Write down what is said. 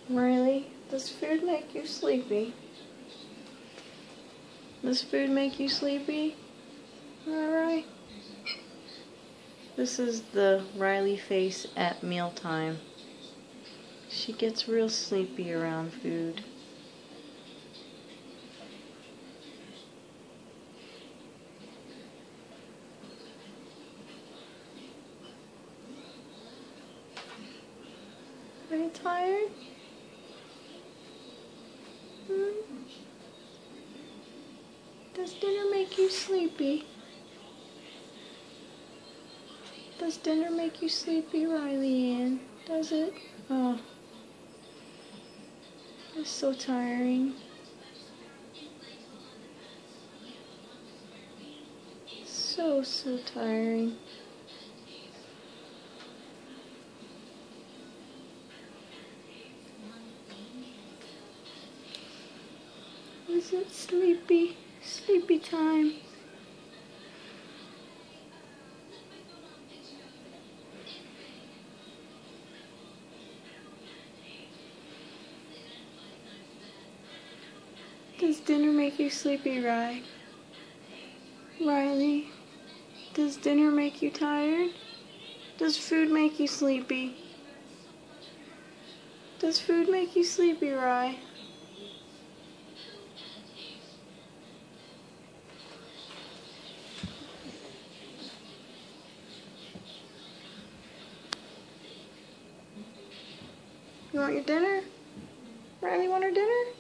Riley, does food make you sleepy? Does food make you sleepy? Alright. This is the Riley face at mealtime. She gets real sleepy around food. Are you tired? Does dinner make you sleepy? Does dinner make you sleepy, Riley Ann? Does it? Oh. It's so tiring. So tiring. Is it sleepy time? Does dinner make you sleepy, Riley? Does dinner make you tired? Does food make you sleepy? Does food make you sleepy, Riley? You want your dinner? Riley want her dinner?